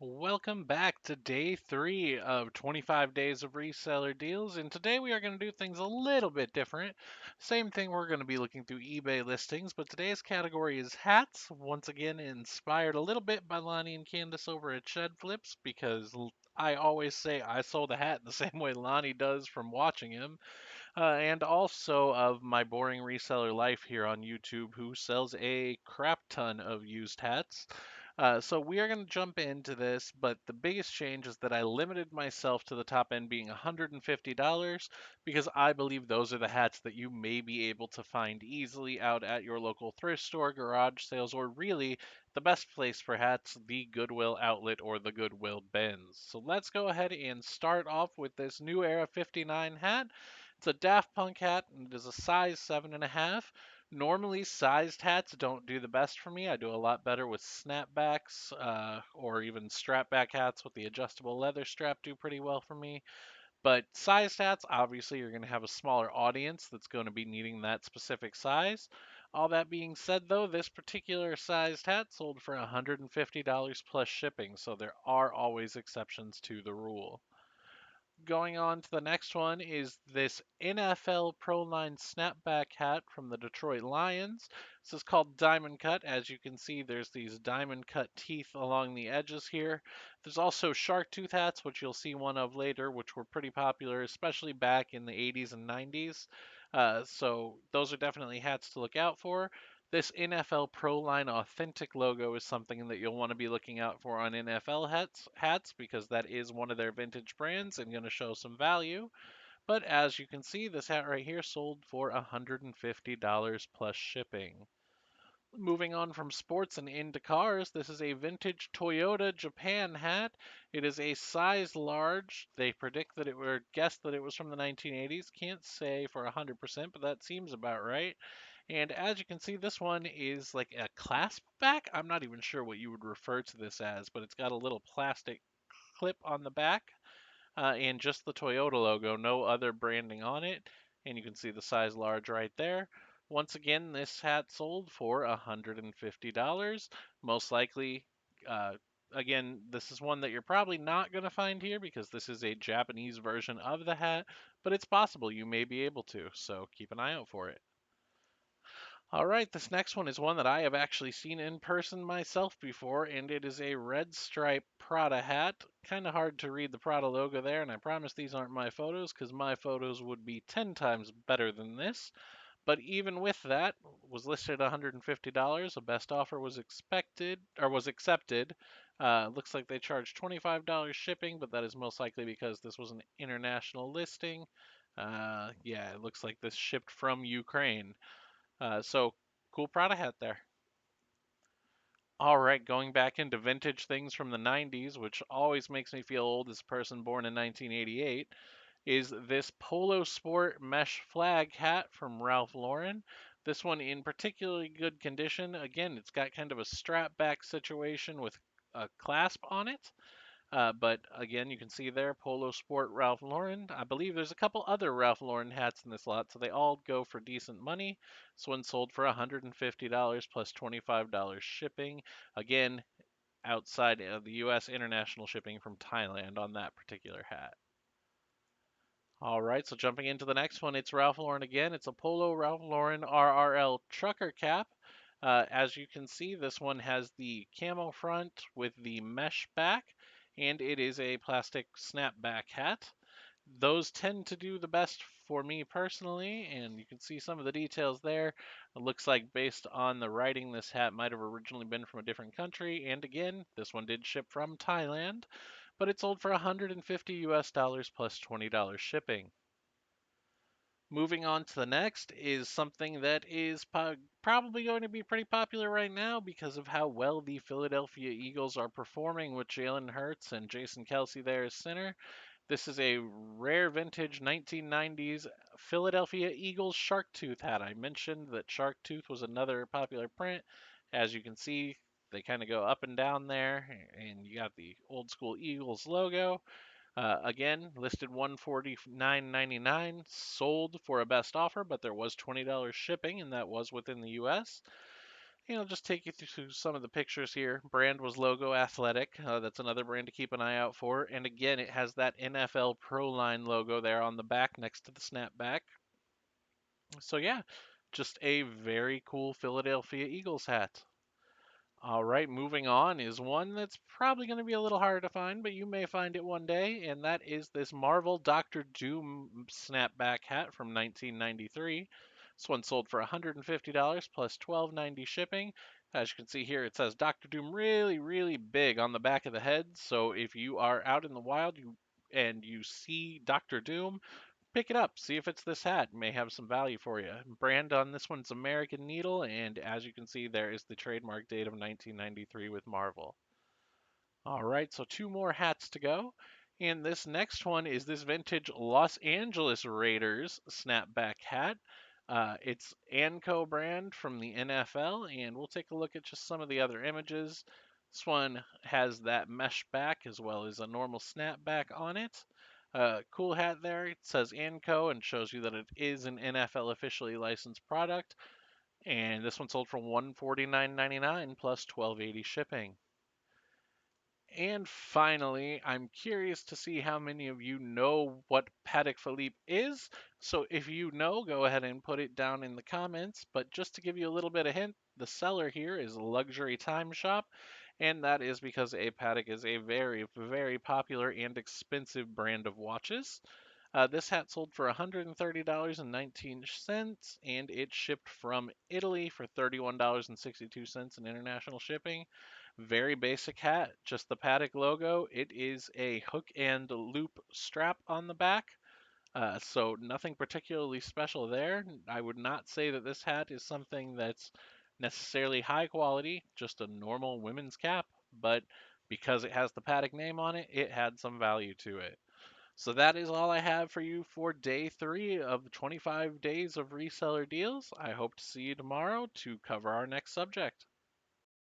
Welcome back to day three of 25 days of reseller deals. And today we are going to do things a little bit different. Same thing, we're going to be looking through eBay listings, but today's category is hats. Once again, inspired a little bit by Lonnie and Candace over at Shed Flips because I always say I sold a hat the same way Lonnie does from watching him and also of my boring reseller life here on YouTube, who sells a crap ton of used hats. So we are going to jump into this, but the biggest change is that I limited myself to the top end being $150 because I believe those are the hats that you may be able to find easily out at your local thrift store, garage sales, or really the best place for hats, the Goodwill outlet or the Goodwill bins. So let's go ahead and start off with this New Era 59 hat. It's a Daft Punk hat and it is a size 7.5. Normally, sized hats don't do the best for me. I do a lot better with snapbacks or even strapback hats with the adjustable leather strap do pretty well for me. But sized hats, obviously, you're going to have a smaller audience that's going to be needing that specific size. All that being said, though, this particular sized hat sold for $150 plus shipping, so there are always exceptions to the rule. Going on to the next one is this NFL Pro Line snapback hat from the Detroit Lions. This is called Diamond Cut. As you can see, there's these diamond cut teeth along the edges here. There's also shark tooth hats, which you'll see one of later, which were pretty popular, especially back in the 80s and 90s. So those are definitely hats to look out for. This NFL Pro Line Authentic logo is something that you'll want to be looking out for on NFL hats because that is one of their vintage brands and going to show some value. But as you can see, this hat right here sold for $150 plus shipping. Moving on from sports and into cars, this is a vintage Toyota Japan hat. It is a size large. They predict that it would guess that it was from the 1980s. Can't say for 100%, but that seems about right. And as you can see, this one is like a clasp back. I'm not even sure what you would refer to this as, but it's got a little plastic clip on the back and just the Toyota logo, no other branding on it. And you can see the size large right there. Once again, this hat sold for $150. Most likely, uh, again, this is one that you're probably not going to find here because this is a Japanese version of the hat, but it's possible you may be able to, so keep an eye out for it. All right, this next one is one that I have actually seen in person myself before, and it is a red stripe Prada hat. Kind of hard to read the Prada logo there, and I promise these aren't my photos because my photos would be 10 times better than this. But even with that, was listed at $150. A best offer was expected or was accepted. Looks like they charged $25 shipping, but that is most likely because this was an international listing. Yeah, it looks like this shipped from Ukraine. So cool Prada hat there. All right, going back into vintage things from the 90s, which always makes me feel old as a person born in 1988, is this Polo Sport mesh flag hat from Ralph Lauren. This one in particularly good condition. Again, it's got kind of a strap back situation with a clasp on it. But again, you can see there Polo Sport Ralph Lauren. I believe there's a couple other Ralph Lauren hats in this lot, so they all go for decent money. This one sold for $150 plus $25 shipping. Again, outside of the US, international shipping from Thailand on that particular hat. All right, so jumping into the next one, it's Ralph Lauren again. It's a Polo Ralph Lauren RRL trucker cap. As you can see, this one has the camo front with the mesh back, and it is a plastic snapback hat. Those tend to do the best for me personally, and you can see some of the details there. It looks like based on the writing, this hat might have originally been from a different country, and again, this one did ship from Thailand, but it sold for 150 US dollars plus $20 shipping. Moving on to the next is something that is probably going to be pretty popular right now because of how well the Philadelphia Eagles are performing with Jalen Hurts and Jason Kelsey there as center. This is a rare vintage 1990s Philadelphia Eagles shark tooth hat. I mentioned that shark tooth was another popular print. As you can see, they kind of go up and down there, and you got the old school Eagles logo. Again, listed $149.99, sold for a best offer, but there was $20 shipping, and that was within the U.S. And I'll just take you through some of the pictures here. Brand was Logo Athletic. That's another brand to keep an eye out for. And again, it has that NFL Pro Line logo there on the back next to the snapback. So yeah, just a very cool Philadelphia Eagles hat. All right, moving on is one that's probably going to be a little harder to find, but you may find it one day, and that is this Marvel Doctor Doom snapback hat from 1993. This one sold for $150 plus $12.90 shipping. As you can see here, it says Doctor Doom really, really big on the back of the head. So if you are out in the wild and you see Doctor Doom, pick it up, see if it's this hat. It may have some value for you. Brand on this one's American Needle, and as you can see, there is the trademark date of 1993 with Marvel. All right, so two more hats to go. And this next one is this vintage Los Angeles Raiders snapback hat. It's Anco brand from the NFL, and we'll take a look at just some of the other images. This one has that mesh back as well as a normal snapback on it. Cool hat there. It says Anco and shows you that it is an NFL officially licensed product. And this one sold for $149.99 plus $12.80 shipping. And finally, I'm curious to see how many of you know what Patek Philippe is. So if you know, go ahead and put it down in the comments. But just to give you a little bit of hint, the seller here is Luxury Time Shop, and that is because a Patek is a very, very popular and expensive brand of watches. This hat sold for $130.19, and it shipped from Italy for $31.62 in international shipping. Very basic hat, just the Patek logo. It is a hook and loop strap on the back, so nothing particularly special there. I would not say that this hat is something that's necessarily high quality, just a normal women's cap, but because it has the Patek name on it, it had some value to it. So that is all I have for you for day 3 of 25 days of reseller deals. I hope to see you tomorrow to cover our next subject.